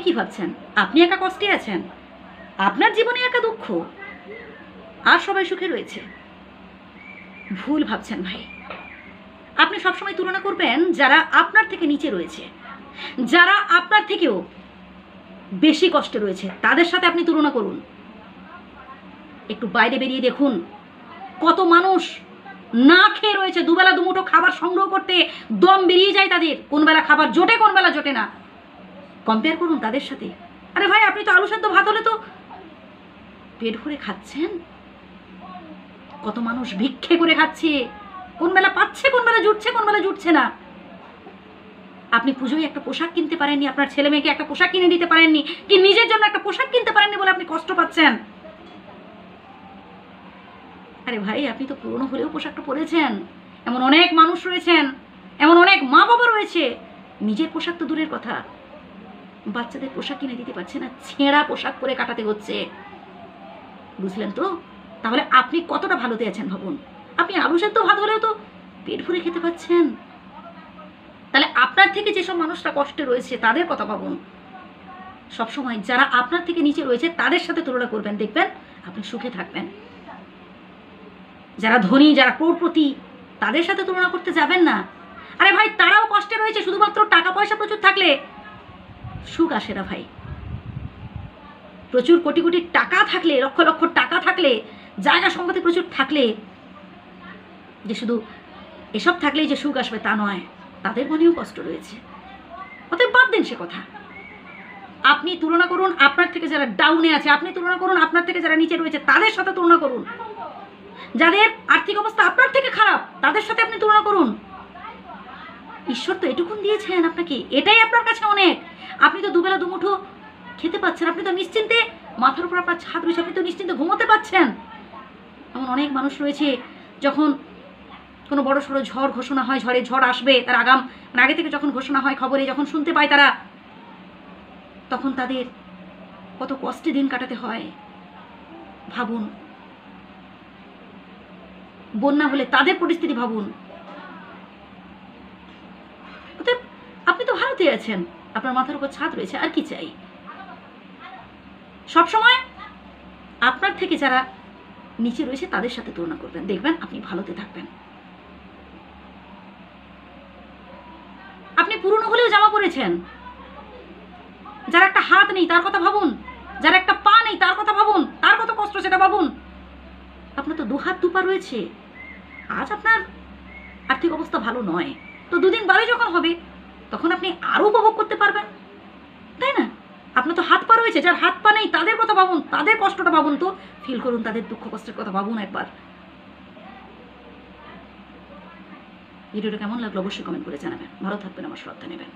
কি ভাবছেন আপনি একা কষ্টে আছেন, আপনার জীবনে একা দুঃখ, আর সবাই সুখে রয়েছে? ভুল ভাবছেন ভাই। আপনি সবসময় তুলনা করবেন যারা আপনার থেকে নিচে রয়েছে, যারা আপনার থেকেও বেশি কষ্টে রয়েছে, তাদের সাথে আপনি তুলনা করুন। একটু বাইরে বেরিয়ে দেখুন কত মানুষ না খেয়ে রয়েছে, দুবেলা দুমুঠো খাবার সংগ্রহ করতে দম বেরিয়ে যায় তাদের, কোন বেলা খাবার জোটে কোন বেলা জোটে না। কম্পেয়ার করুন তাদের সাথে। আরে ভাই, আপনি তো আলু সেদ্ধ ভাত হলে তো পেট ভরে খাচ্ছেন, কত মানুষ ভিক্ষে করে খাচ্ছে, কোন বেলা পাচ্ছে কোন বেলা জুটছে কোন বেলা জুটছে না। আপনি পুজোয় একটা পোশাক কিনতে পারেননি, আপনার ছেলে মেয়েকে একটা পোশাক কিনে দিতে পারেননি, কি নিজের জন্য একটা পোশাক কিনতে পারেননি বলে আপনি কষ্ট পাচ্ছেন। আরে ভাই, আপনি তো পুরনো হলেও পোশাকটা পরেছেন। এমন অনেক মানুষ রয়েছেন, এমন অনেক মা বাবা রয়েছে, নিজের পোশাক তো দূরের কথা, বাচ্চাদের পোশাক কিনে দিতে পারছে না, ছেঁড়া পোশাক পরে কাটাতে হচ্ছে। বুঝলেন তো? তাহলে আপনি কতটা ভালোতে আছেন ভাবুন। আপনি আলু সেদ্ধ ভাত হলেও তো পেট ভরে খেতে পাচ্ছেন। তাহলে আপনার থেকে যেসব মানুষরা কষ্টে রয়েছে তাদের কথা ভাবুন। সবসময় যারা আপনার থেকে নিচে রয়েছে তাদের সাথে তুলনা করবেন, দেখবেন আপনি সুখে থাকবেন। যারা ধনী, যারা কোটিপতি, তাদের সাথে তুলনা করতে যাবেন না। আরে ভাই, তারাও কষ্টে রয়েছে, শুধুমাত্র টাকা পয়সা প্রচুর থাকলে সুখ আসে না ভাই। প্রচুর কোটি কোটি টাকা থাকলে, লক্ষ লক্ষ টাকা থাকলে, জায়গা সম্পত্তি প্রচুর থাকলে যে শুধু এসব থাকলেই যে সুখ আসবে তা নয়, তাদের মনেও কষ্ট রয়েছে। অতএব বাদ দিন সে কথা। আপনি তুলনা করুন আপনার থেকে যারা ডাউনে আছে, আপনি তুলনা করুন আপনার থেকে যারা নিচে রয়েছে তাদের সাথে তুলনা করুন। যাদের আর্থিক অবস্থা আপনার থেকে খারাপ তাদের সাথে আপনি তুলনা করুন। ঈশ্বর তো এটুকুন দিয়েছেন আপনাকে, এটাই আপনার কাছে অনেক। আপনি তো দুবেলা দুমুঠো খেতে পাচ্ছেন, আপনি তো নিশ্চিন্তে, মাথার উপর আপনার ছাদ রয়েছে, আপনি তো নিশ্চিন্তে ঘুমোতে পাচ্ছেন। এমন অনেক মানুষ রয়েছে, যখন কোনো বড় সড়ো ঝড় ঘোষণা হয়, ঝড় আসবে তার আগে থেকে যখন ঘোষণা হয়, খবরে যখন শুনতে পায় তারা, তখন তাদের কত কষ্টে দিন কাটাতে হয় ভাবুন। বন্যা হলে তাদের পরিস্থিতি ভাবুন। আপনি তো ভারতে আছেন, আপনার মাথার উপর ছাদ রয়েছে, আর কি চাই? সবসময় আপনার থেকে যারা নিচে রয়েছে তাদের সাথে তুলনা করবেন, দেখবেন আপনি ভালোতে থাকবেন। আপনি পুরনো হলেও জামা পরেছেন, যার একটা হাত নেই তার কথা ভাবুন, যার একটা পা নেই তার কথা ভাবুন, তার কত কষ্ট সেটা ভাবুন। আপনার তো দুহাত দুপা রয়েছে, আজ আপনার আর্থিক অবস্থা ভালো নয়, তো দুদিন বাদে যখন হবে তখন আপনি আরো উপভোগ করতে পারবেন, তাই না? আপনার তো হাত পা রয়েছে, যার হাত পা নেই তাদের কথা ভাবুন, তাদের কষ্টটা ভাবুন, তো ফিল করুন, তাদের দুঃখ কষ্টের কথা ভাবুন একবার। ভিডিওটা কেমন লাগলো অবশ্যই কমেন্ট করে জানাবেন। ভালো থাকবেন, আমার শ্রদ্ধা নেবেন।